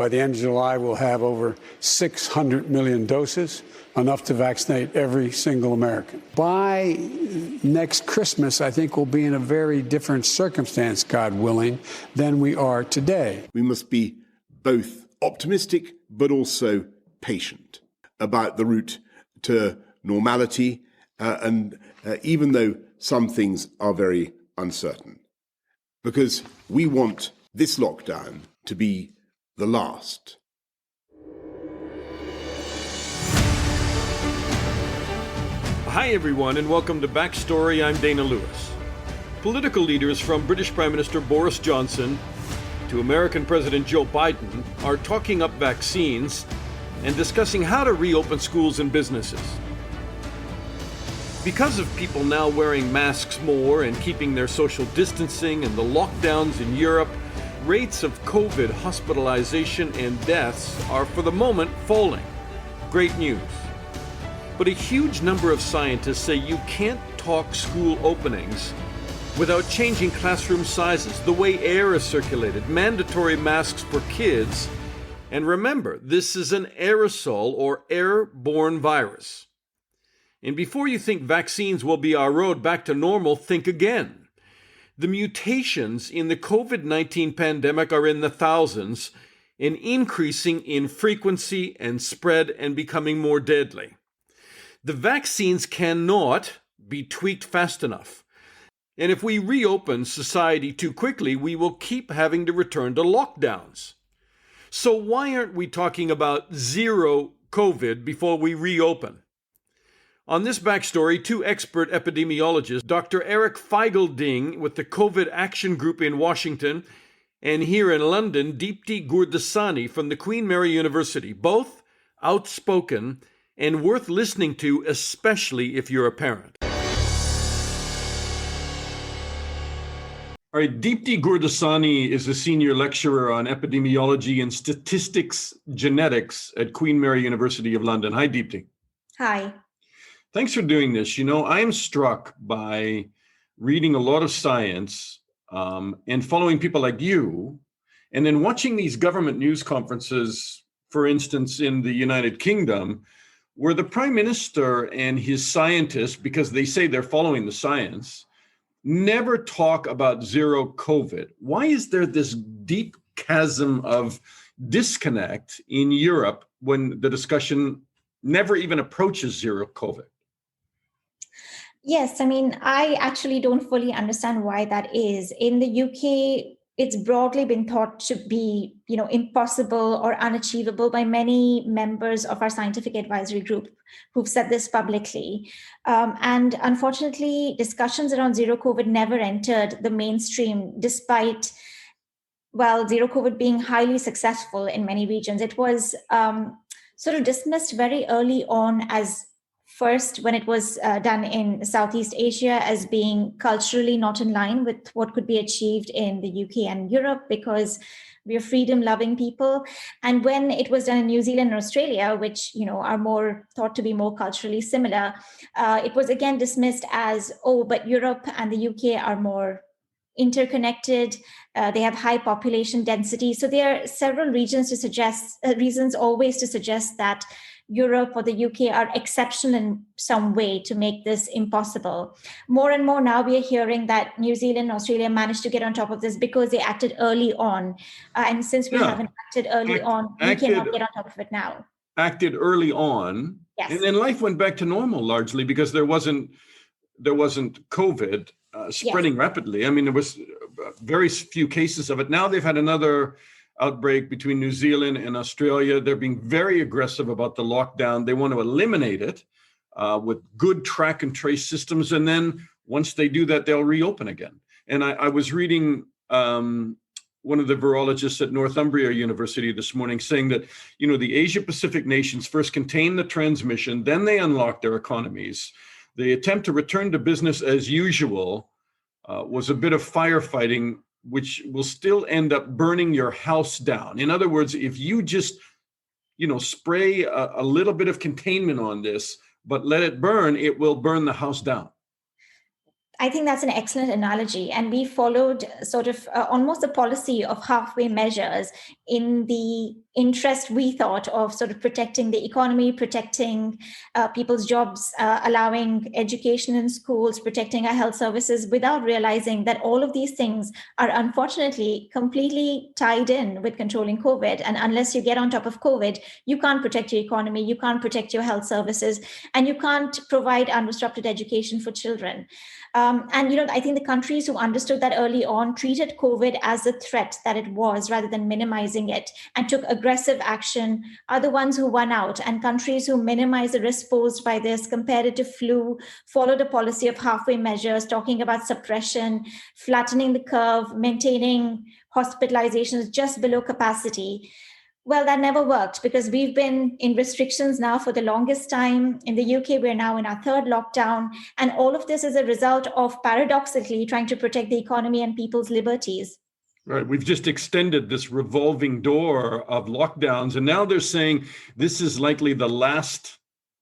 By the end of July, we'll have over 600 million doses, enough to vaccinate every single American. By next Christmas, I think we'll be in a very different circumstance, God willing, than we are today. We must be both optimistic but also patient about the route to normality, and even though some things are very uncertain, because we want this lockdown to be the last. Hi everyone, and welcome to Backstory. I'm Dana Lewis. Political leaders from British Prime Minister Boris Johnson to American President Joe Biden are talking up vaccines and discussing how to reopen schools and businesses. Because of people now wearing masks more and keeping their social distancing and the lockdowns in Europe, rates of COVID hospitalization and deaths are for the moment falling. Great news. But a huge number of scientists say you can't talk school openings without changing classroom sizes, the way air is circulated, mandatory masks for kids. And remember, this is an aerosol or airborne virus. And before you think vaccines will be our road back to normal, think again. The mutations in the COVID-19 pandemic are in the thousands and increasing in frequency and spread and becoming more deadly. The vaccines cannot be tweaked fast enough. And if we reopen society too quickly, we will keep having to return to lockdowns. So why aren't we talking about zero COVID before we reopen? On this backstory, two expert epidemiologists, Dr. Eric Feigal-Ding with the COVID Action Group in Washington, and here in London, Deepti Gurdasani from the Queen Mary University, both outspoken and worth listening to, especially if you're a parent. All right, Deepti Gurdasani is a senior lecturer on epidemiology and statistics genetics at Queen Mary University of London. Hi, Deepti. Hi. Thanks for doing this. You know, I am struck by reading a lot of science and following people like you, and then watching these government news conferences, for instance, in the United Kingdom, where the Prime Minister and his scientists, because they say they're following the science, never talk about zero COVID. Why is there this deep chasm of disconnect in Europe when the discussion never even approaches zero COVID? Yes, I mean, I actually don't fully understand why that is. In the UK, it's broadly been thought to be, impossible or unachievable by many members of our scientific advisory group who've said this publicly. And unfortunately, discussions around zero COVID never entered the mainstream, despite, zero COVID being highly successful in many regions. It was sort of dismissed very early on as first, when it was done in Southeast Asia, as being culturally not in line with what could be achieved in the UK and Europe, because we are freedom-loving people. And when it was done in New Zealand and Australia, which are more thought to be more culturally similar, it was again dismissed as, but Europe and the UK are more interconnected. They have high population density. So there are several reasons always to suggest that Europe or the UK are exceptional in some way to make this impossible. More and more now we are hearing that New Zealand and Australia managed to get on top of this because they acted early on. And since we haven't acted early on, we cannot get on top of it now. Acted early on, yes. And then life went back to normal largely because there wasn't COVID spreading rapidly. I mean, there was very few cases of it. Now they've had another outbreak between New Zealand and Australia. They're being very aggressive about the lockdown. They want to eliminate it with good track and trace systems. And then once they do that, they'll reopen again. And I was reading one of the virologists at Northumbria University this morning saying that, the Asia Pacific nations first contained the transmission, then they unlocked their economies. The attempt to return to business as usual was a bit of firefighting, which will still end up burning your house down. In other words, if you just, spray a little bit of containment on this, but let it burn, it will burn the house down. I think that's an excellent analogy. And we followed sort of almost a policy of halfway measures in the interest, we thought, of sort of protecting the economy, protecting people's jobs, allowing education in schools, protecting our health services, without realizing that all of these things are unfortunately completely tied in with controlling COVID. And unless you get on top of COVID, you can't protect your economy, you can't protect your health services, and you can't provide undisrupted education for children. I think the countries who understood that early on treated COVID as a threat that it was, rather than minimizing it, and took aggressive action, are the ones who won out. And countries who minimize the risk posed by this, compared it to flu, followed a policy of halfway measures, talking about suppression, flattening the curve, maintaining hospitalizations just below capacity. Well, that never worked, because we've been in restrictions now for the longest time. In the UK, we're now in our third lockdown. And all of this is a result of, paradoxically, trying to protect the economy and people's liberties. Right. We've just extended this revolving door of lockdowns. And now they're saying this is likely the last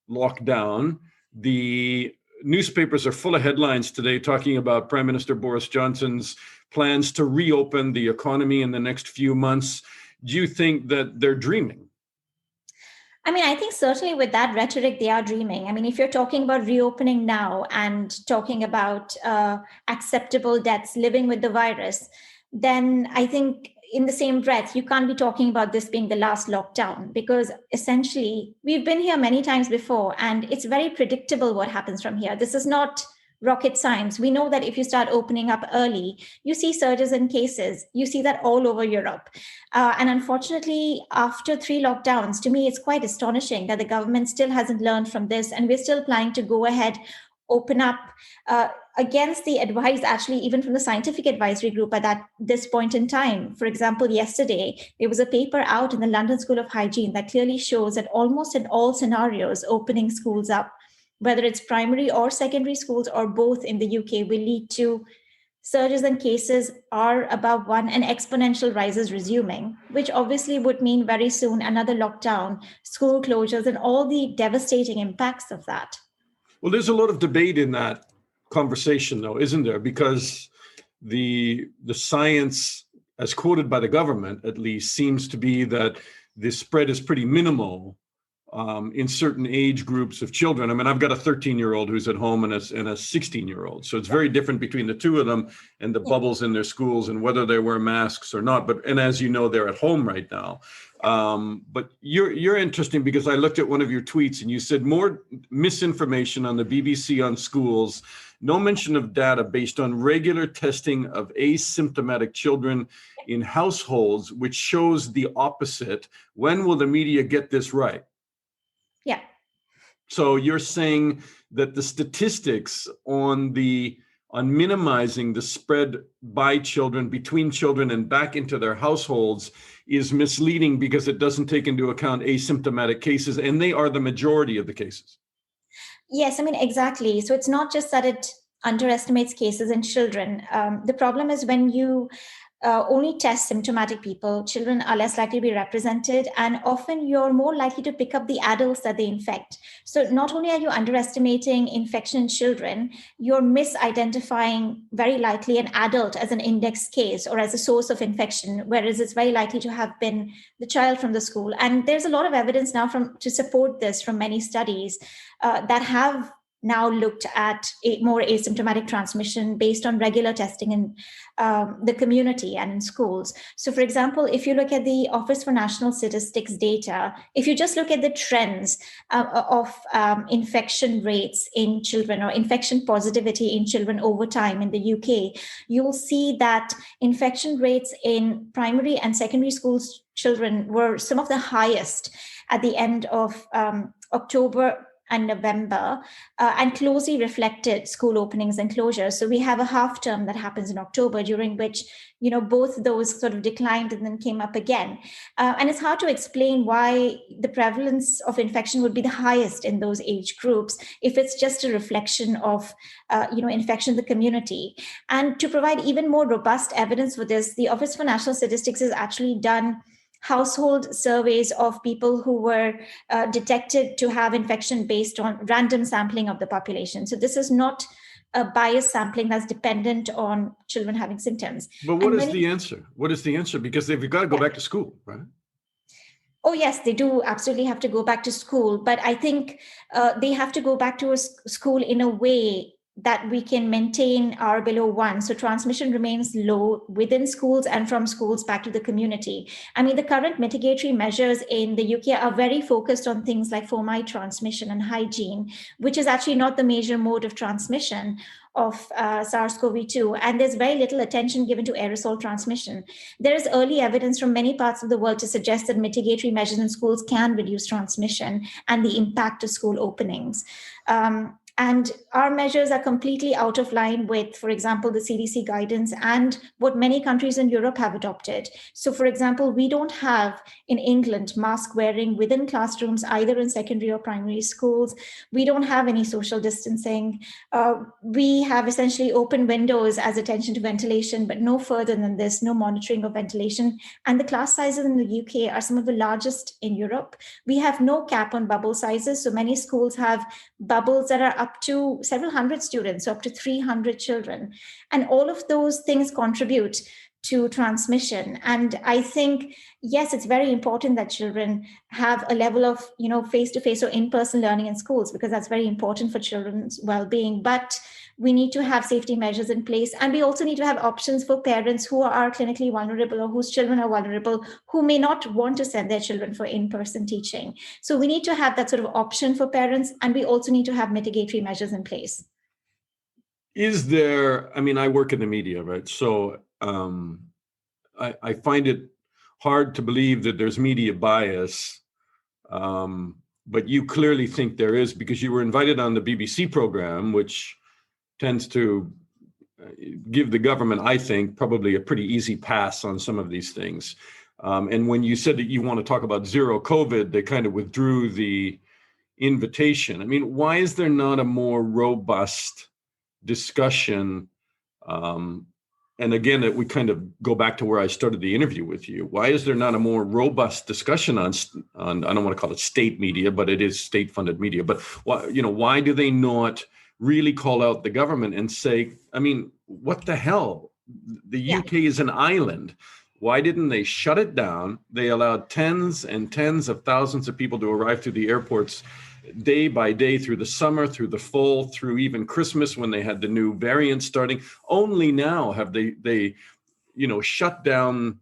lockdown. The newspapers are full of headlines today talking about Prime Minister Boris Johnson's plans to reopen the economy in the next few months. Do you think that they're dreaming? I mean, I think certainly with that rhetoric, they are dreaming. I mean, if you're talking about reopening now and talking about acceptable deaths, living with the virus, then I think in the same breath, you can't be talking about this being the last lockdown, because essentially we've been here many times before, and it's very predictable what happens from here. This is not rocket science. We know that if you start opening up early, you see surges in cases. You see that all over Europe. And unfortunately, after 3 lockdowns, to me, it's quite astonishing that the government still hasn't learned from this. And we're still planning to go ahead, open up against the advice, actually, even from the scientific advisory group at this point in time. For example, yesterday, there was a paper out in the London School of Hygiene that clearly shows that almost in all scenarios, opening schools up, whether it's primary or secondary schools or both in the UK, will lead to surges in cases are above 1 and exponential rises resuming, which obviously would mean very soon another lockdown, school closures, and all the devastating impacts of that. Well, there's a lot of debate in that conversation, though, isn't there? Because the science, as quoted by the government at least, seems to be that the spread is pretty minimal in certain age groups of children. I mean, I've got a 13-year-old who's at home and a 16-year-old. So it's very different between the two of them and the bubbles in their schools and whether they wear masks or not. And as you know, they're at home right now. But you're interesting, because I looked at one of your tweets and you said more misinformation on the BBC on schools, no mention of data based on regular testing of asymptomatic children in households, which shows the opposite. When will the media get this right? Yeah. So you're saying that the statistics on minimizing the spread by children, between children, and back into their households is misleading because it doesn't take into account asymptomatic cases, and they are the majority of the cases. Yes, I mean, exactly. So it's not just that it underestimates cases in children. The problem is when you only test symptomatic people, children are less likely to be represented, and often you're more likely to pick up the adults that they infect. So not only are you underestimating infection in children, you're misidentifying very likely an adult as an index case or as a source of infection, whereas it's very likely to have been the child from the school. And there's a lot of evidence now to support this from many studies that have now looked at a more asymptomatic transmission based on regular testing in the community and in schools. So, for example, if you look at the Office for National Statistics data, if you just look at the trends of infection rates in children or infection positivity in children over time in the UK, you'll see that infection rates in primary and secondary schools children were some of the highest at the end of October and November, and closely reflected school openings and closures. So we have a half term that happens in October, during which, both those sort of declined and then came up again. And it's hard to explain why the prevalence of infection would be the highest in those age groups if it's just a reflection of, infection in the community. And to provide even more robust evidence for this, the Office for National Statistics has actually done household surveys of people who were detected to have infection based on random sampling of the population. So this is not a biased sampling that's dependent on children having symptoms. But what is the answer? What is the answer? Because they've got to go back to school, right? Oh, yes, they do absolutely have to go back to school. But I think they have to go back to a school in a way that we can maintain R below 1. So transmission remains low within schools and from schools back to the community. I mean, the current mitigatory measures in the UK are very focused on things like fomite transmission and hygiene, which is actually not the major mode of transmission of SARS-CoV-2. And there's very little attention given to aerosol transmission. There is early evidence from many parts of the world to suggest that mitigatory measures in schools can reduce transmission and the impact of school openings. And our measures are completely out of line with, for example, the CDC guidance and what many countries in Europe have adopted. So, for example, we don't have in England mask wearing within classrooms, either in secondary or primary schools. We don't have any social distancing. We have essentially open windows as attention to ventilation, but no further than this, no monitoring of ventilation. And the class sizes in the UK are some of the largest in Europe. We have no cap on bubble sizes. So many schools have bubbles that are up to several hundred students, so up to 300 children. And all of those things contribute to transmission. And I think, yes, it's very important that children have a level of, face-to-face or in-person learning in schools, because that's very important for children's well-being. But we need to have safety measures in place. And we also need to have options for parents who are clinically vulnerable or whose children are vulnerable, who may not want to send their children for in-person teaching. So we need to have that sort of option for parents. And we also need to have mitigatory measures in place. Is there, I work in the media, right? So I find it hard to believe that there's media bias, but you clearly think there is, because you were invited on the BBC program, which tends to give the government, I think, probably a pretty easy pass on some of these things. And when you said that you want to talk about zero COVID, they kind of withdrew the invitation. Why is there not a more robust discussion? And again, we kind of go back to where I started the interview with you. Why is there not a more robust discussion on I don't want to call it state media, but it is state-funded media. But why do they not really call out the government and say, what the hell? The UK is an island. Why didn't they shut it down? They allowed tens and tens of thousands of people to arrive through the airports day by day through the summer, through the fall, through even Christmas when they had the new variant starting. Only now have they shut down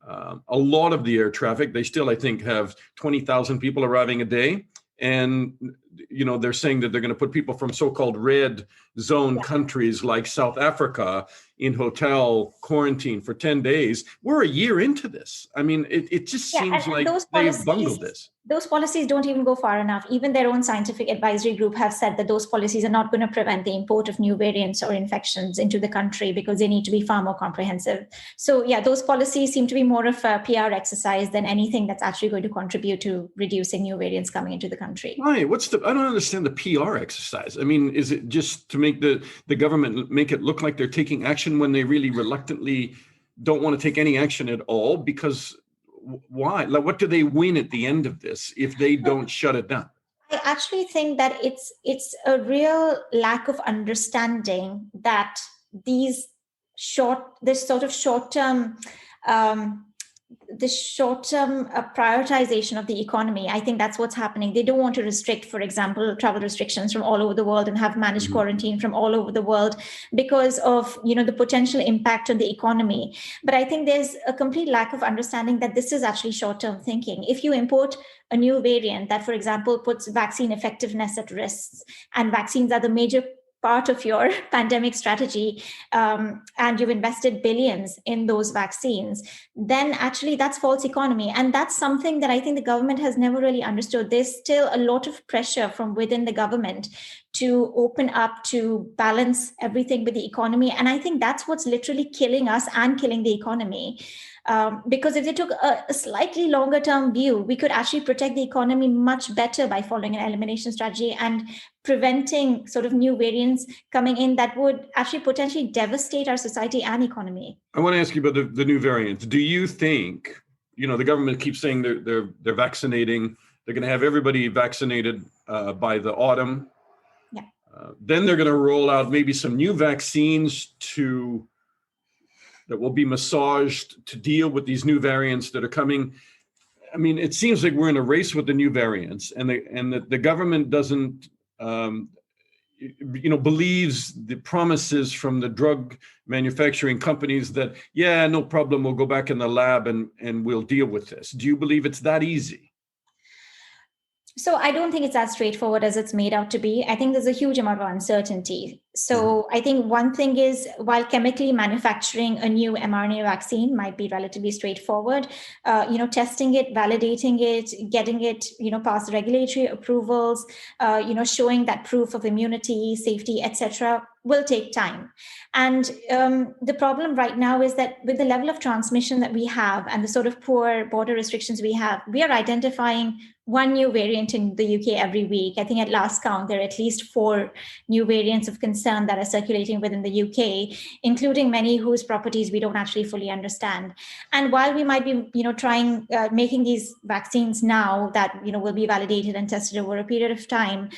a lot of the air traffic. They still, I think, have 20,000 people arriving a day. And, they're saying that they're going to put people from so-called red zone countries like South Africa in hotel quarantine for 10 days. We're a year into this. It just seems like they've bungled this. Those policies don't even go far enough. Even their own scientific advisory group have said that those policies are not going to prevent the import of new variants or infections into the country, because they need to be far more comprehensive. So those policies seem to be more of a PR exercise than anything that's actually going to contribute to reducing new variants coming into the country. Right. I don't understand the PR exercise. Is it just to make the government make it look like they're taking action when they really reluctantly don't want to take any action at all? Because why? Like, what do they win at the end of this if they don't shut it down? I actually think that it's a real lack of understanding that this sort of short-term prioritization of the economy. I think that's what's happening. They don't want to restrict, for example, travel restrictions from all over the world and have managed quarantine from all over the world because of, the potential impact on the economy. But I think there's a complete lack of understanding that this is actually short-term thinking. If you import a new variant that, for example, puts vaccine effectiveness at risk, and vaccines are the major part of your pandemic strategy, and you've invested billions in those vaccines, then actually that's false economy. And that's something that I think the government has never really understood. There's still a lot of pressure from within the government to open up, to balance everything with the economy. And I think that's what's literally killing us and killing the economy. Because if they took a slightly longer term view, we could actually protect the economy much better by following an elimination strategy and preventing sort of new variants coming in that would actually potentially devastate our society and economy. I want to ask you about the new variants. Do you think, the government keeps saying they're vaccinating, they're going to have everybody vaccinated by the autumn. Yeah. Then they're going to roll out maybe some new vaccines that will be massaged to deal with these new variants that are coming. I mean, it seems like we're in a race with the new variants, and the government doesn't, believes the promises from the drug manufacturing companies that, yeah, no problem, we'll go back in the lab and we'll deal with this. Do you believe it's that easy? So I don't think it's as straightforward as it's made out to be. I think there's a huge amount of uncertainty. So I think one thing is, while chemically manufacturing a new mRNA vaccine might be relatively straightforward, testing it, validating it, getting it, past regulatory approvals, showing that proof of immunity, safety, etc., will take time. And the problem right now is that with the level of transmission that we have and the sort of poor border restrictions we have, we are identifying one new variant in the UK every week. I think at last count, there are at least 4 new variants of concern that are circulating within the UK, including many whose properties we don't actually fully understand. And while we might be, making these vaccines now that, will be validated and tested over a period of time,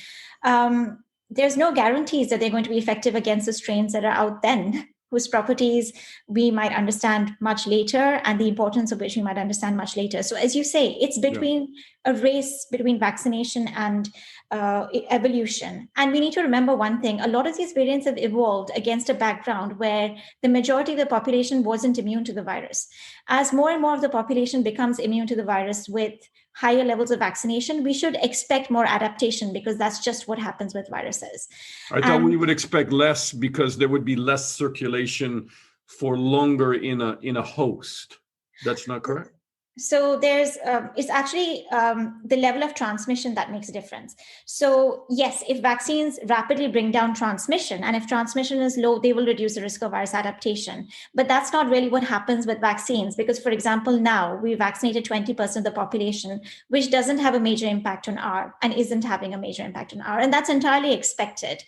there's no guarantees that they're going to be effective against the strains that are out then, whose properties we might understand much later and the importance of which we might understand much later. So as you say, it's between a race between vaccination and evolution. And we need to remember one thing: a lot of these variants have evolved against a background where the majority of the population wasn't immune to the virus. As more and more of the population becomes immune to the virus with higher levels of vaccination, we should expect more adaptation, because that's just what happens with viruses. I thought we would expect less because there would be less circulation for longer in a host. That's not correct? So it's actually the level of transmission that makes a difference. So yes, if vaccines rapidly bring down transmission, and if transmission is low, they will reduce the risk of virus adaptation. But that's not really what happens with vaccines, because, for example, now we vaccinated 20% of the population, which doesn't have a major impact on R and isn't having a major impact on R. And that's entirely expected.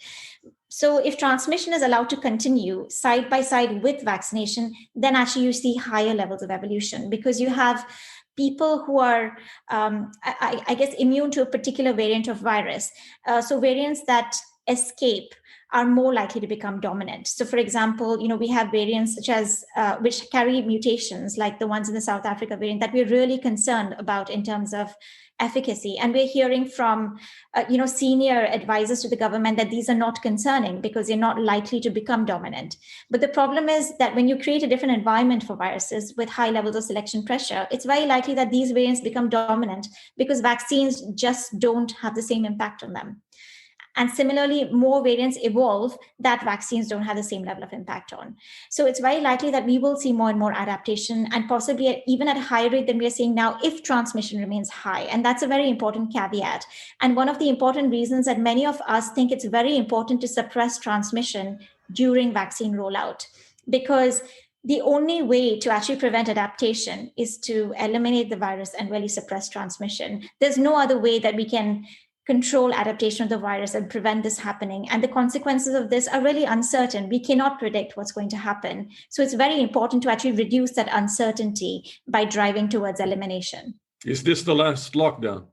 So if transmission is allowed to continue side by side with vaccination, then actually you see higher levels of evolution, because you have people who are, immune to a particular variant of virus. So variants that escape are more likely to become dominant. So for example, we have variants such as, which carry mutations like the ones in the South Africa variant that we're really concerned about in terms of efficacy. And we're hearing from, senior advisors to the government that these are not concerning because they're not likely to become dominant. But the problem is that when you create a different environment for viruses with high levels of selection pressure, it's very likely that these variants become dominant because vaccines just don't have the same impact on them. And similarly, more variants evolve that vaccines don't have the same level of impact on. So it's very likely that we will see more and more adaptation, and possibly even at a higher rate than we are seeing now if transmission remains high. And that's a very important caveat. And one of the important reasons that many of us think it's very important to suppress transmission during vaccine rollout, because the only way to actually prevent adaptation is to eliminate the virus and really suppress transmission. There's no other way that we can control adaptation of the virus and prevent this happening. And the consequences of this are really uncertain. We cannot predict what's going to happen. So it's very important to actually reduce that uncertainty by driving towards elimination. Is this the last lockdown?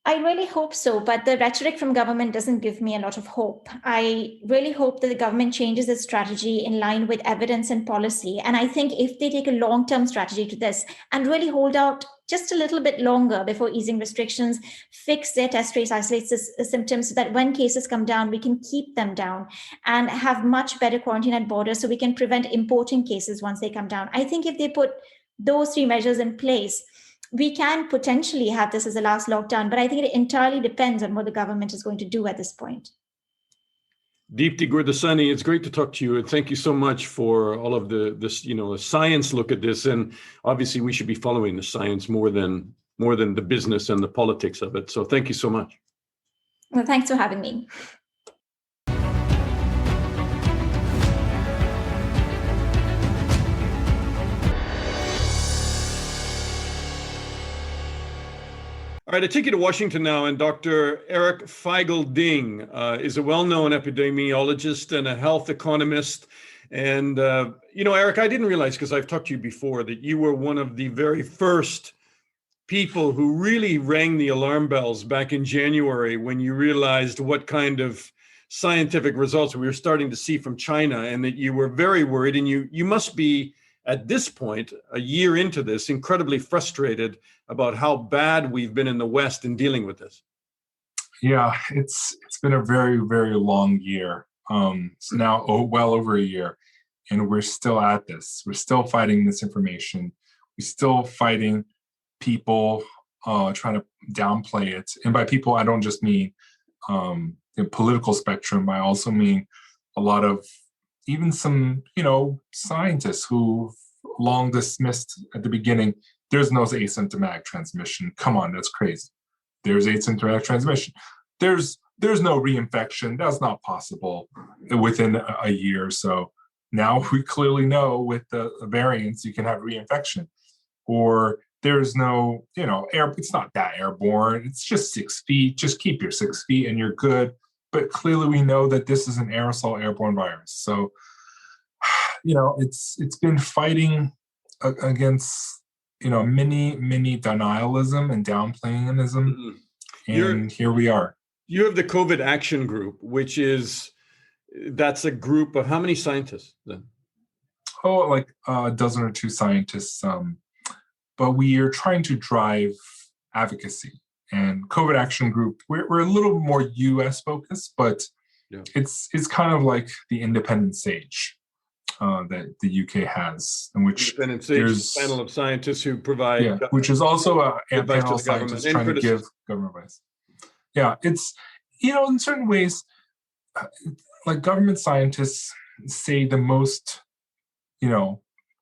I really hope so, but the rhetoric from government doesn't give me a lot of hope. I really hope that the government changes its strategy in line with evidence and policy. And I think if they take a long-term strategy to this and really hold out just a little bit longer before easing restrictions, fix their test rates, isolate the symptoms, so that when cases come down, we can keep them down and have much better quarantine at borders so we can prevent importing cases once they come down. I think if they put those 3 measures in place, we can potentially have this as a last lockdown, but I think it entirely depends on what the government is going to do at this point. Deepti Gurdasani, it's great to talk to you, and thank you so much for all of this science look at this. And obviously, we should be following the science more than the business and the politics of it. So, thank you so much. Well, thanks for having me. All right, I take you to Washington now, and Dr. Eric Feigal-Ding is a well-known epidemiologist and a health economist. And, Eric, I didn't realize, because I've talked to you before, that you were one of the very first people who really rang the alarm bells back in January when you realized what kind of scientific results we were starting to see from China, and that you were very worried, and you must be at this point, a year into this, incredibly frustrated about how bad we've been in the West in dealing with this. Yeah, it's been a very, very long year. It's now well over a year, and we're still at this. We're still fighting misinformation. We're still fighting people trying to downplay it. And by people, I don't just mean the political spectrum. I also mean a lot of even some, scientists who long dismissed at the beginning, there's no asymptomatic transmission. Come on, that's crazy. There's asymptomatic transmission. There's no reinfection. That's not possible within a year or so. Now we clearly know with the variants, you can have reinfection. Or there's no, it's not that airborne. It's just 6 feet. Just keep your 6 feet and you're good. But clearly we know that this is an aerosol airborne virus. So, it's been fighting against, many denialism and downplayingism. And here we are. You have the COVID Action Group, that's a group of how many scientists then? Oh, like a dozen or two scientists. But we are trying to drive advocacy. And COVID Action Group, we're a little more US focused, but it's kind of like the Independent Sage that the UK has, in which Independent Sage is a panel of scientists who provide, which is also a panel of scientists trying to give government advice. Yeah, it's in certain ways, like government scientists say the most,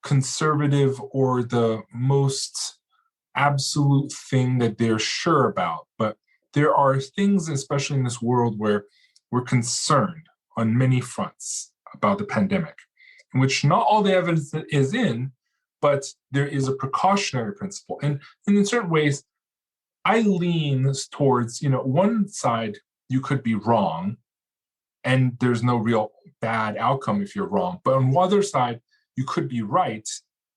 conservative or the most absolute thing that they're sure about. But there are things, especially in this world, where we're concerned on many fronts about the pandemic, in which not all the evidence is in, but there is a precautionary principle. And in certain ways, I lean towards, one side, you could be wrong, and there's no real bad outcome if you're wrong. But on the other side, you could be right.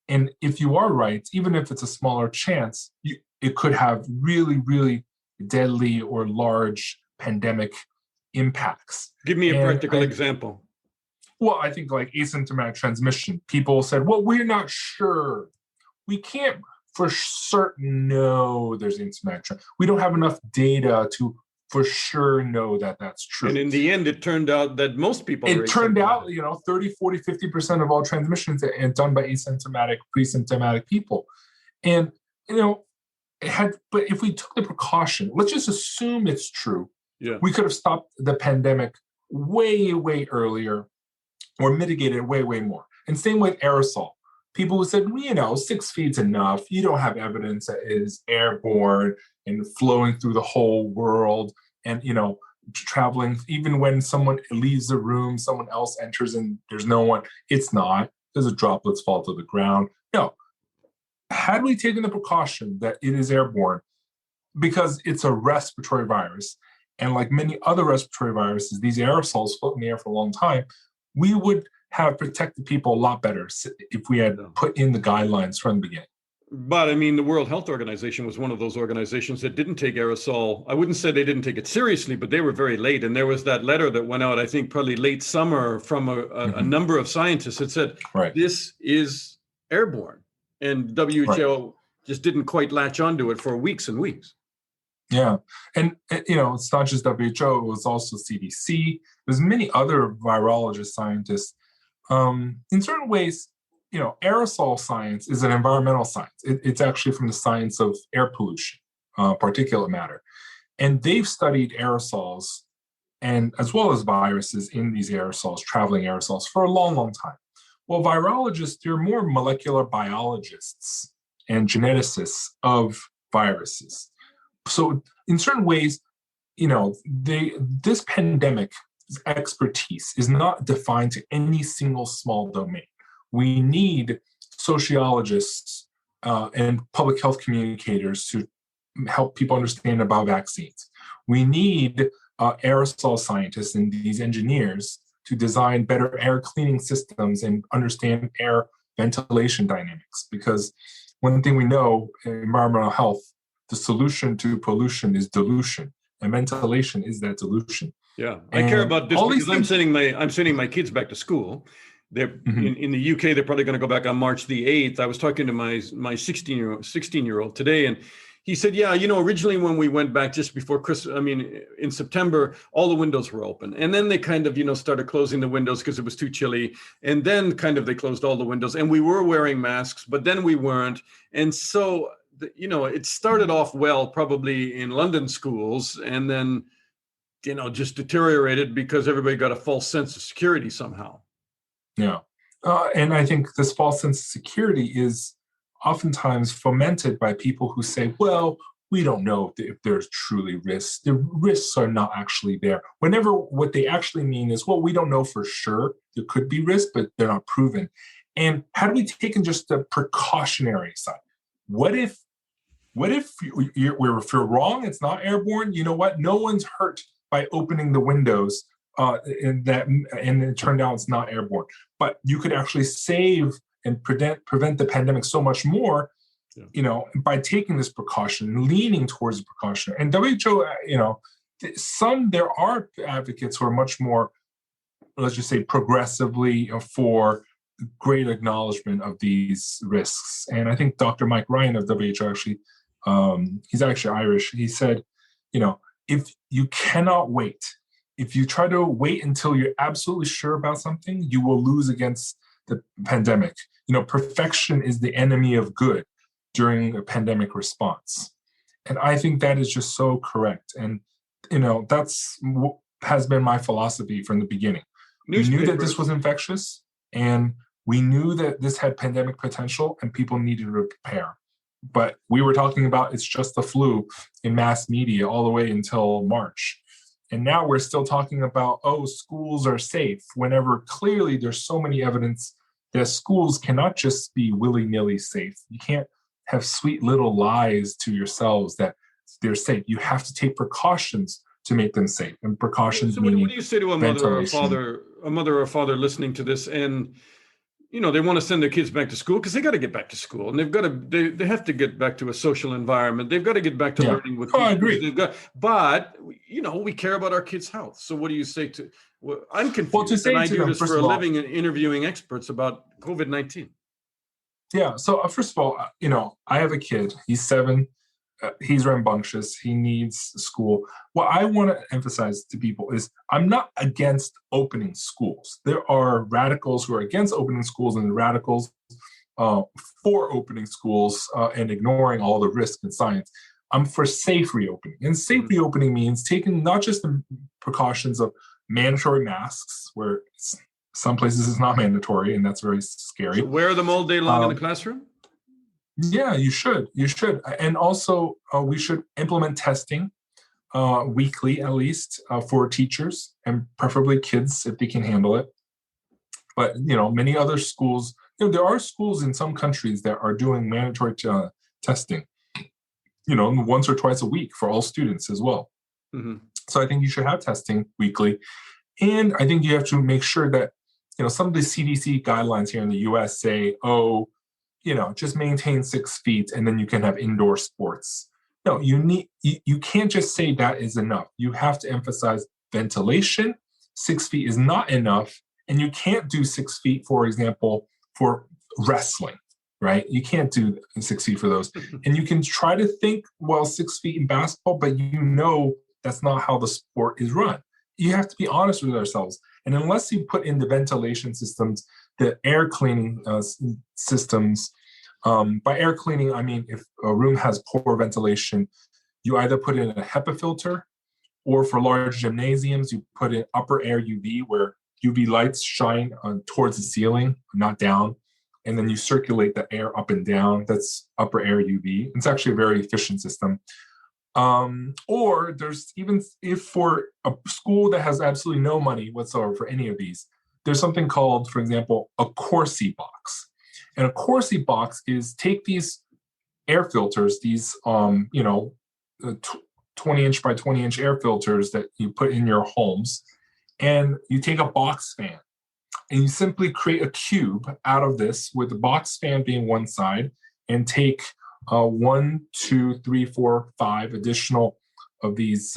And if you are right, even if it's a smaller chance, it could have really, really deadly or large pandemic impacts. Give me a practical example. Well, I think like asymptomatic transmission. People said, well, we're not sure. We can't for certain know there's asymptomatic. We don't have enough data to for sure know that that's true. And in the end, it turned out that most people It turned out, 30, 40, 50% of all transmissions are done by asymptomatic, pre-symptomatic people. And, but if we took the precaution, let's just assume it's true. Yeah. We could have stopped the pandemic way, way earlier or mitigated it way, way more. And same with aerosol. People who said, 6 feet's enough. You don't have evidence that it is airborne and flowing through the whole world. And, traveling, even when someone leaves the room, someone else enters and there's no one. It's not. There's a droplets fall to the ground. No. Had we taken the precaution that it is airborne, because it's a respiratory virus, and like many other respiratory viruses, these aerosols float in the air for a long time, we would have protected people a lot better if we had put in the guidelines from the beginning. But I mean, the World Health Organization was one of those organizations that didn't take aerosol. I wouldn't say they didn't take it seriously, but they were very late. And there was that letter that went out, I think, probably late summer from a number of scientists that said, this is airborne. And WHO just didn't quite latch onto it for weeks and weeks. Yeah. And, it's not just WHO, it was also CDC. There's many other virologist scientists. In certain ways, aerosol science is an environmental science. It's actually from the science of air pollution, particulate matter. And they've studied aerosols and as well as viruses in these aerosols, traveling aerosols, for a long, long time. Well, virologists, they're more molecular biologists and geneticists of viruses. So in certain ways, this pandemic expertise is not defined to any single small domain. We need sociologists and public health communicators to help people understand about vaccines. We need aerosol scientists and these engineers to design better air cleaning systems and understand air ventilation dynamics. Because one thing we know in environmental health, the solution to pollution is dilution, and ventilation is that dilution. Yeah, I care about this because I'm sending my kids back to school. They're in the UK. They're probably going to go back on March the 8th. I was talking to my 16-year-old today, and he said, yeah, originally when we went back just before Christmas, in September, all the windows were open. And then they kind of, started closing the windows because it was too chilly. And then kind of they closed all the windows, and we were wearing masks, but then we weren't. And so, it started off well, probably in London schools, and then, just deteriorated because everybody got a false sense of security somehow. Yeah. And I think this false sense of security is oftentimes fomented by people who say, well, we don't know if there's truly risks. The risks are not actually there. Whenever what they actually mean is, well, we don't know for sure. There could be risks, but they're not proven. And had we taken just the precautionary side, what if you're wrong, it's not airborne? You know what? No one's hurt by opening the windows, and it turned out it's not airborne. But you could actually save and prevent the pandemic so much more, by taking this precaution, leaning towards the precaution. And WHO, there are advocates who are much more, let's just say, progressively for great acknowledgement of these risks. And I think Dr. Mike Ryan of WHO actually, he's actually Irish. He said, if you cannot wait, if you try to wait until you're absolutely sure about something, you will lose against the pandemic. Perfection is the enemy of good during a pandemic response. And I think that is just so correct. And, that's has been my philosophy from the beginning. We knew that this was infectious, and we knew that this had pandemic potential, and people needed to prepare. But we were talking about it's just the flu in mass media all the way until March. And now we're still talking about, schools are safe, whenever clearly there's so many evidence that schools cannot just be willy-nilly safe. You can't have sweet little lies to yourselves that they're safe. You have to take precautions to make them safe. And precautions meaning what do you say to a mother or a father listening to this, and they want to send their kids back to school because they got to get back to school, and they have to get back to a social environment. They've got to get back to learning with people. I agree. But we care about our kids' health. So what do you say to? Well, I'm confused, and I do this for a living and interviewing experts about COVID-19. Yeah. So first of all, I have a kid. He's 7. He's rambunctious. He needs school. What I want to emphasize to people is I'm not against opening schools. There are radicals who are against opening schools and radicals for opening schools and ignoring all the risk in science. I'm for safe reopening. And safe reopening means taking not just the precautions of mandatory masks, where some places it's not mandatory, and that's very scary. So wear them all day long in the classroom? Yeah, you should. And also, we should implement testing weekly, at least, for teachers and preferably kids if they can handle it. But, many other schools, there are schools in some countries that are doing mandatory testing, once or twice a week for all students as well. Mm-hmm. So I think you should have testing weekly. And I think you have to make sure that, some of the CDC guidelines here in the US say, just maintain 6 feet and then you can have indoor sports. No, you can't just say that is enough. You have to emphasize ventilation. 6 feet is not enough. And you can't do 6 feet, for example, for wrestling, right? You can't do 6 feet for those. And you can try to think, 6 feet in basketball, but that's not how the sport is run. You have to be honest with ourselves. And unless you put in the ventilation systems, the air cleaning systems, by air cleaning, I mean, if a room has poor ventilation, you either put in a HEPA filter, or for large gymnasiums, you put in upper air UV, where UV lights shine towards the ceiling, not down. And then you circulate the air up and down. That's upper air UV. It's actually a very efficient system. Or there's even, if for a school that has absolutely no money whatsoever for any of these, there's something called, for example, a Corsi box. And a Corsi box is take these air filters, these 20-inch by 20-inch air filters that you put in your homes, and you take a box fan and you simply create a cube out of this, with the box fan being one side, and take 1, 2, 3, 4, 5 additional of these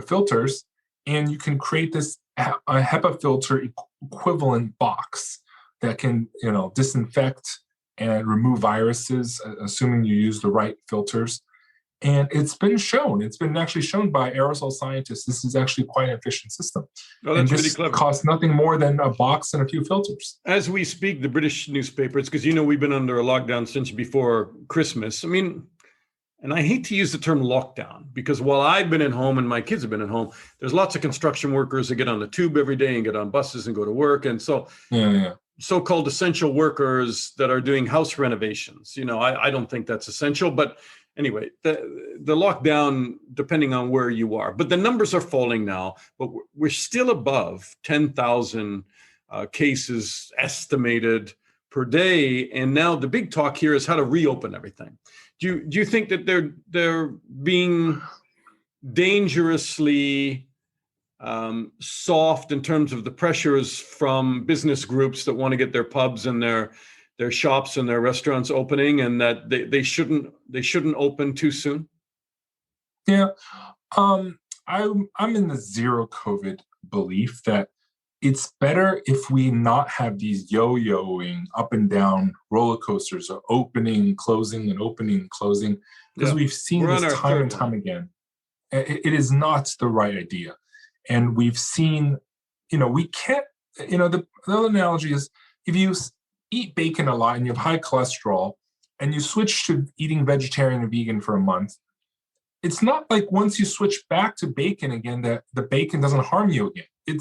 filters, and you can create this a HEPA filter equivalent box that can, disinfect and remove viruses, assuming you use the right filters. And it's been actually shown by aerosol scientists, this is actually quite an efficient system. Oh, that's and this really clever. costs nothing more than a box and a few filters. As we speak, the British newspapers, because we've been under a lockdown since before Christmas. I mean, and I hate to use the term lockdown, because while I've been at home and my kids have been at home, there's lots of construction workers that get on the tube every day and get on buses and go to work. And so so-called essential workers that are doing house renovations, I don't think that's essential. But anyway, the lockdown, depending on where you are, but the numbers are falling now, but we're still above 10,000 cases estimated per day. And now the big talk here is how to reopen everything. Do you think that they're being dangerously soft in terms of the pressures from business groups that want to get their pubs and their shops and their restaurants opening, and that they shouldn't open too soon? Yeah, I'm in the zero COVID belief that it's better if we not have these yo-yoing up and down roller coasters of opening, closing, and opening, and closing, because we've seen this time and time again. It is not the right idea. And we've seen, we can't, the other analogy is if you eat bacon a lot and you have high cholesterol and you switch to eating vegetarian and vegan for a month, it's not like once you switch back to bacon again that the bacon doesn't harm you again.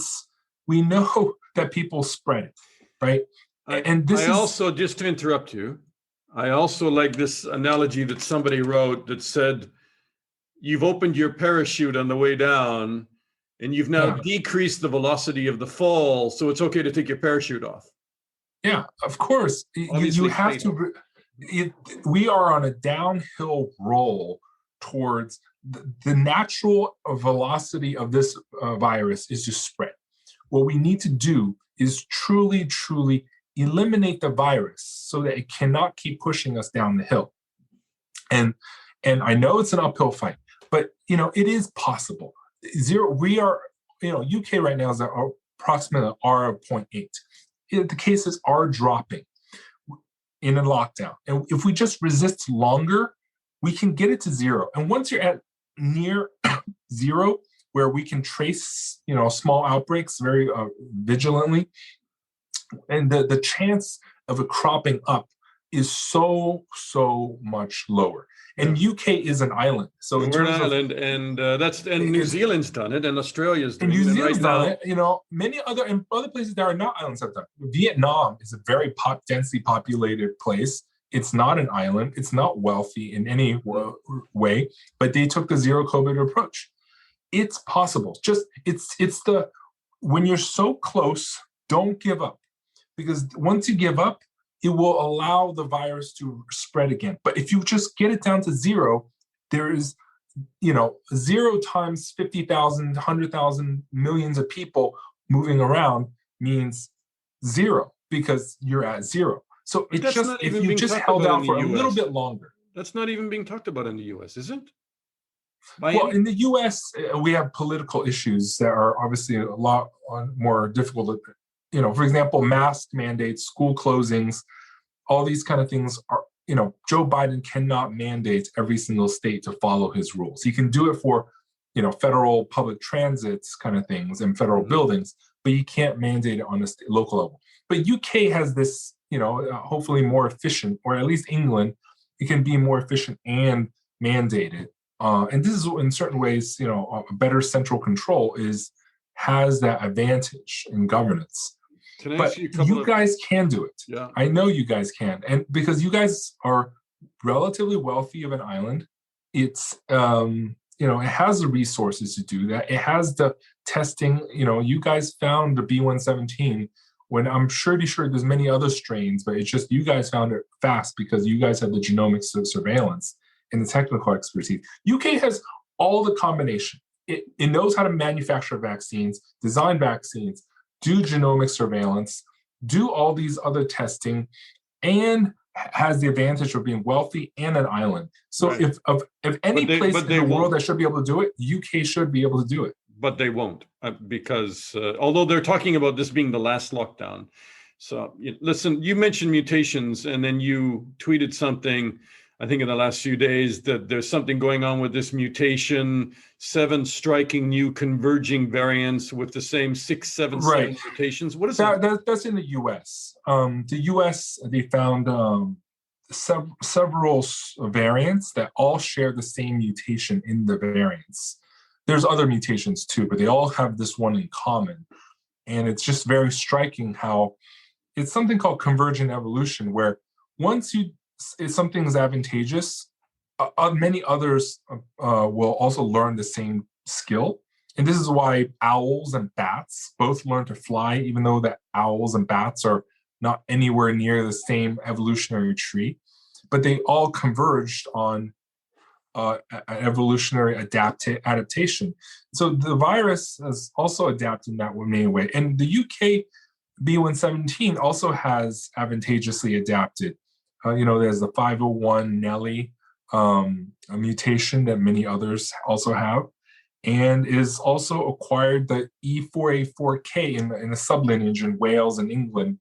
We know that people spread it, right? Also, just to interrupt you, I also like this analogy that somebody wrote that said, you've opened your parachute on the way down and you've now decreased the velocity of the fall, so it's okay to take your parachute off. Yeah, of course. You have to. We are on a downhill roll towards the natural velocity of this virus is to spread. What we need to do is truly, truly eliminate the virus so that it cannot keep pushing us down the hill. And I know it's an uphill fight, but it is possible. We are, UK right now is approximately R of 0.8. The cases are dropping in a lockdown. And if we just resist longer, we can get it to zero. And once you're at near zero, where we can trace, small outbreaks very vigilantly, and the chance of it cropping up is so much lower. And UK is an island, so we're an island, and New Zealand's done it, and Australia's doing it. New Zealand's done it. Many other places that are not islands have done it. Vietnam is a very densely populated place. It's not an island. It's not wealthy in any way, but they took the zero COVID approach. It's possible. When you're so close, don't give up, because once you give up, it will allow the virus to spread again. But if you just get it down to zero, there is, 0 times 50,000, 100,000, millions of people moving around means zero, because you're at zero. So it's just, if you just held out for a little bit longer. That's not even being talked about in the US, is it? In the US, we have political issues that are obviously a lot more difficult. For example, mask mandates, school closings, all these kind of things are, Joe Biden cannot mandate every single state to follow his rules. He can do it for, federal public transits kind of things and federal buildings, but you can't mandate it on a local level. But UK has this, hopefully more efficient, or at least England, it can be more efficient and mandated. And this is in certain ways, a better central control has that advantage in governance. But you guys can do it. Yeah. I know you guys can. And because you guys are relatively wealthy of an island, it's, it has the resources to do that. It has the testing. You guys found the B117 when I'm pretty sure there's many other strains, but it's just you guys found it fast because you guys have the genomics surveillance and the technical expertise. UK has all the combination. It knows how to manufacture vaccines, design vaccines, do genomic surveillance, do all these other testing, and has the advantage of being wealthy and an island. So if any place in the world that should be able to do it, UK should be able to do it. but they won't because although they're talking about this being the last lockdown. So listen, you mentioned mutations and then you tweeted something, I think in the last few days, that there's something going on with this mutation, 7 striking new converging variants with the same 677 mutations. What is that? That's in the US. The US, they found several variants that all share the same mutation in the variants. There's other mutations too, but they all have this one in common. And it's just very striking how it's something called convergent evolution, where once something is advantageous, many others will also learn the same skill. And this is why owls and bats both learn to fly, even though the owls and bats are not anywhere near the same evolutionary tree. But they all converged on evolutionary adaptation. So the virus has also adapted in that many way. And the UK B117 also has advantageously adapted. There's the 501 Nelly, a mutation that many others also have, and is also acquired the E4A4K in the sublineage in Wales and England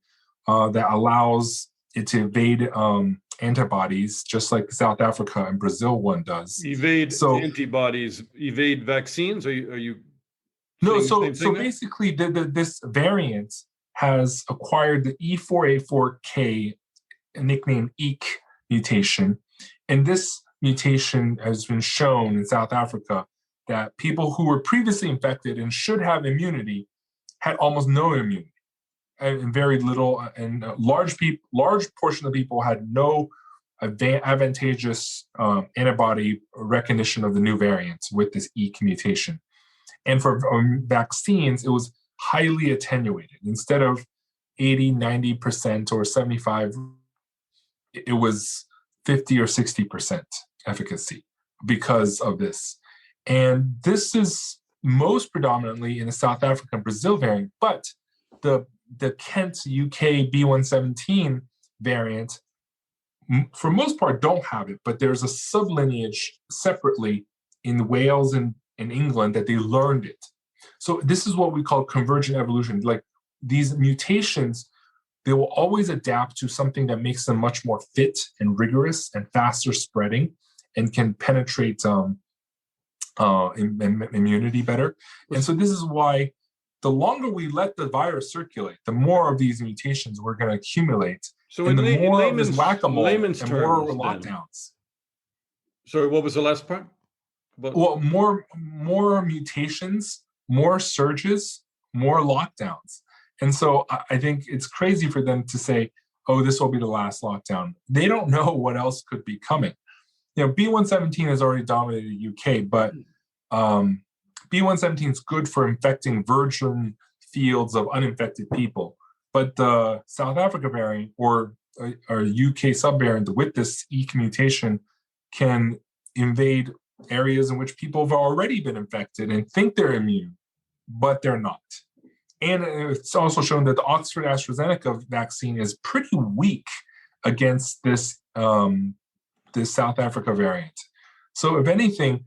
that allows it to evade antibodies, just like South Africa and Brazil one does. Evade antibodies, evade vaccines? Are you no, so basically this variant has acquired the E4A4K, nicknamed EEK mutation. And this mutation has been shown in South Africa that people who were previously infected and should have immunity had almost no immunity, and very little, and a large portion of people had no advantageous antibody recognition of the new variants with this EEK mutation. And for vaccines, it was highly attenuated. Instead of 80, 90% or 75, it was 50 or 60% efficacy because of this. And this is most predominantly in the South African Brazil variant, but the Kent UK B117 variant, for most part, don't have it, but there's a sublineage separately in Wales and in England that they learned it. So this is what we call convergent evolution. Like these mutations, they will always adapt to something that makes them much more fit and rigorous and faster spreading and can penetrate immunity better. And so this is why the longer we let the virus circulate, the more of these mutations we're going to accumulate. So and in the more of layman's, this whack-a-mole layman's and terms, more then. lockdowns. Sorry, what was the last part? Well, more mutations, more surges, more lockdowns. And so I think it's crazy for them to say, oh, this will be the last lockdown. They don't know what else could be coming. B117 has already dominated the UK, but B117 is good for infecting virgin fields of uninfected people. But the South Africa variant or UK subvariant with this EEK mutation can invade areas in which people have already been infected and think they're immune, but they're not. And it's also shown that the Oxford AstraZeneca vaccine is pretty weak against this South Africa variant. So if anything,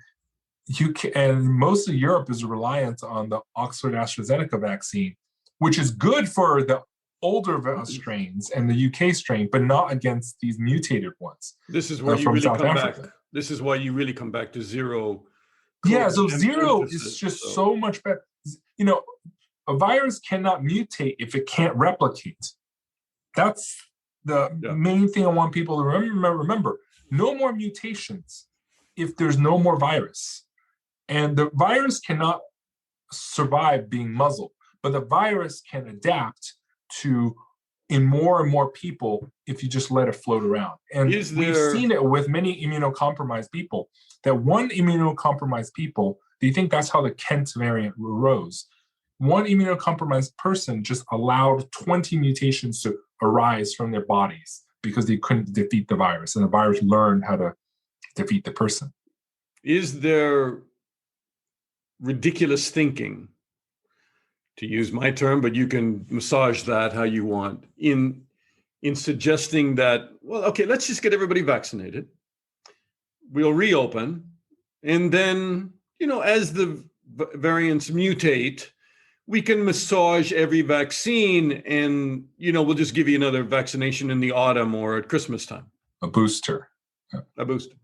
UK and most of Europe is reliant on the Oxford AstraZeneca vaccine, which is good for the older strains and the UK strain, but not against these mutated ones. This is where you really come back. This is why you really come back to zero. Yeah, so zero is just so much better. A virus cannot mutate if it can't replicate. That's the main thing I want people to remember. No more mutations if there's no more virus. And the virus cannot survive being muzzled, but the virus can adapt to in more and more people if you just let it float around. And we've seen it with many immunocompromised people, that one immunocompromised people, they think that's how the Kent variant arose. One immunocompromised person just allowed 20 mutations to arise from their bodies because they couldn't defeat the virus, and the virus learned how to defeat the person. Is there ridiculous thinking, to use my term, but you can massage that how you want, in suggesting that, well, okay, let's just get everybody vaccinated. We'll reopen. And then, as the variants mutate, we can massage every vaccine and, we'll just give you another vaccination in the autumn or at Christmas time. A booster. A booster.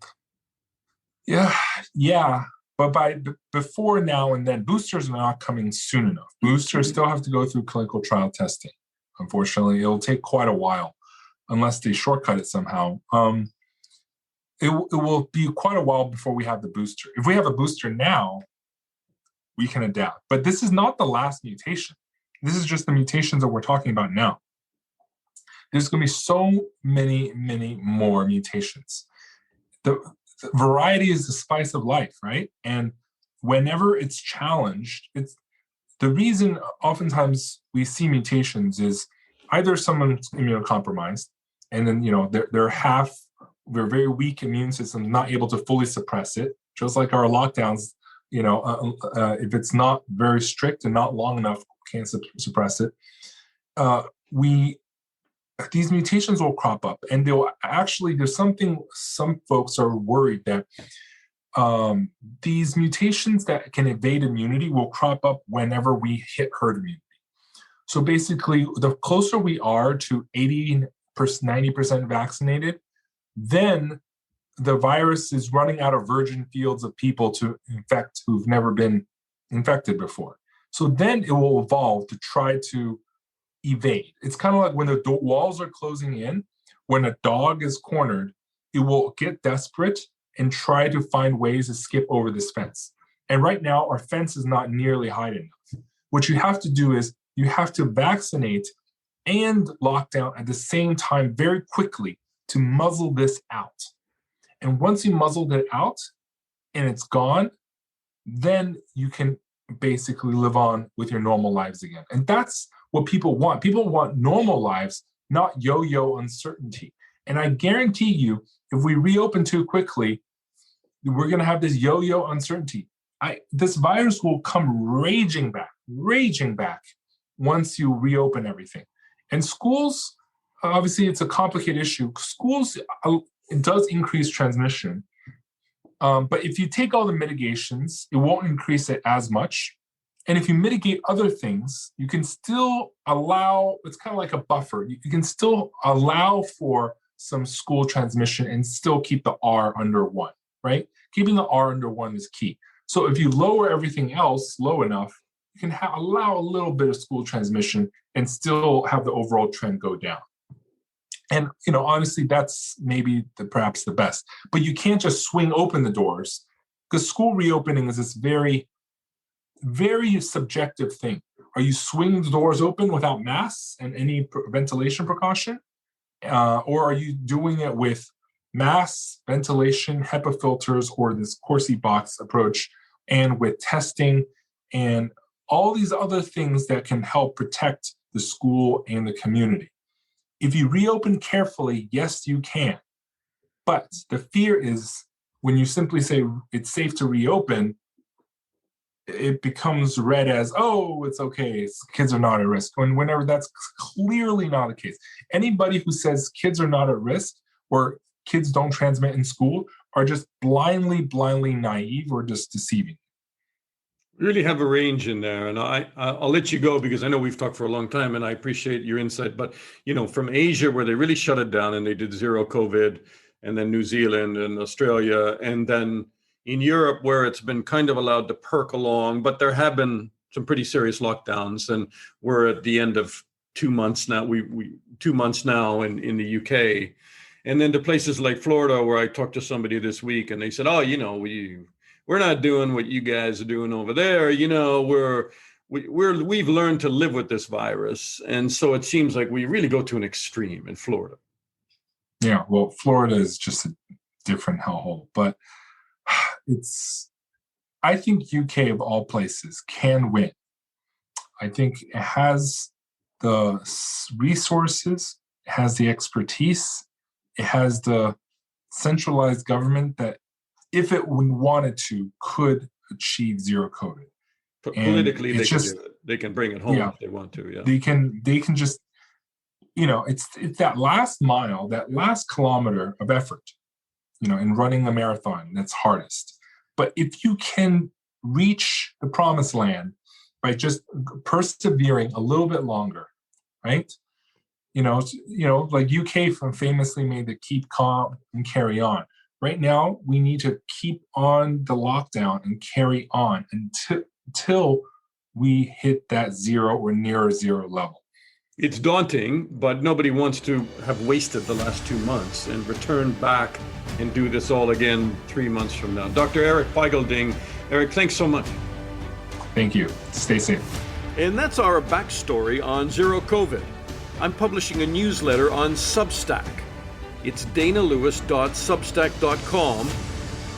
Yeah. But before now and then, boosters are not coming soon enough. Boosters still have to go through clinical trial testing. Unfortunately, it'll take quite a while unless they shortcut it somehow. It will be quite a while before we have the booster. If we have a booster now, we can adapt. But this is not the last mutation. This is just the mutations that we're talking about now. There's going to be so many, many more mutations. The variety is the spice of life, right? And whenever it's challenged, it's the reason oftentimes we see mutations is either someone's immunocompromised, and then they're very weak immune system, not able to fully suppress it, just like our lockdowns. If it's not very strict and not long enough, can't suppress it. These mutations will crop up, and there's something some folks are worried that these mutations that can evade immunity will crop up whenever we hit herd immunity. So basically, the closer we are to 80%, 90% vaccinated, then the virus is running out of virgin fields of people to infect who've never been infected before. So then it will evolve to try to evade. It's kind of like when the walls are closing in, when a dog is cornered, it will get desperate and try to find ways to skip over this fence. And right now, our fence is not nearly high enough. What you have to do is you have to vaccinate and lock down at the same time very quickly to muzzle this out. And once you muzzled it out and it's gone, then you can basically live on with your normal lives again. And that's what people want. People want normal lives, not yo-yo uncertainty. And I guarantee you, if we reopen too quickly, we're going to have this yo-yo uncertainty. This virus will come raging back once you reopen everything. And schools, obviously, it's a complicated issue. Schools, it does increase transmission. But if you take all the mitigations, it won't increase it as much. And if you mitigate other things, you can still allow, it's kind of like a buffer. You can still allow for some school transmission and still keep the R under 1, right? Keeping the R under 1 is key. So if you lower everything else low enough, you can allow a little bit of school transmission and still have the overall trend go down. And, honestly, that's maybe perhaps the best. But you can't just swing open the doors, because school reopening is this very, very subjective thing. Are you swinging the doors open without masks and any ventilation precaution? Or are you doing it with masks, ventilation, HEPA filters, or this Corsi box approach, and with testing and all these other things that can help protect the school and the community? If you reopen carefully, yes, you can. But the fear is when you simply say it's safe to reopen, it becomes read as, oh, it's okay, kids are not at risk. And whenever that's clearly not the case. Anybody who says kids are not at risk or kids don't transmit in school are just blindly naive or just deceiving. Really have a range in there, and I'll let you go because I know we've talked for a long time, and I appreciate your insight. But from Asia, where they really shut it down and they did zero COVID, and then New Zealand and Australia, and then in Europe, where it's been kind of allowed to perk along, but there have been some pretty serious lockdowns, and we're at the end of 2 months now. We 2 months now in the UK, and then to places like Florida, where I talked to somebody this week, and they said, oh, we're not doing what you guys are doing over there. We've learned to live with this virus. And so it seems like we really go to an extreme in Florida. Yeah, well, Florida is just a different hellhole. But I think UK of all places can win. I think it has the resources, it has the expertise, it has the centralized government that, if it wanted to, could achieve zero COVID. Politically, they can do it. They can bring it home if they want to. Yeah, they can just, it's that last mile, that last kilometer of effort, in running a marathon that's hardest. But if you can reach the promised land by just persevering a little bit longer, right? Like UK famously made the keep calm and carry on. Right now, we need to keep on the lockdown and carry on until we hit that zero or near zero level. It's daunting, but nobody wants to have wasted the last 2 months and return back and do this all again 3 months from now. Dr. Eric Feigal-Ding. Eric, thanks so much. Thank you. Stay safe. And that's our backstory on Zero COVID. I'm publishing a newsletter on Substack. It's danalewis.substack.com.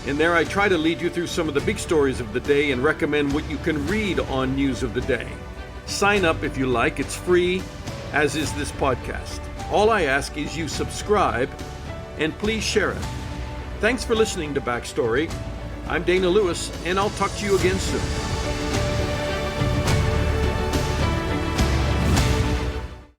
And there I try to lead you through some of the big stories of the day and recommend what you can read on News of the Day. Sign up if you like. It's free, as is this podcast. All I ask is you subscribe and please share it. Thanks for listening to Backstory. I'm Dana Lewis, and I'll talk to you again soon.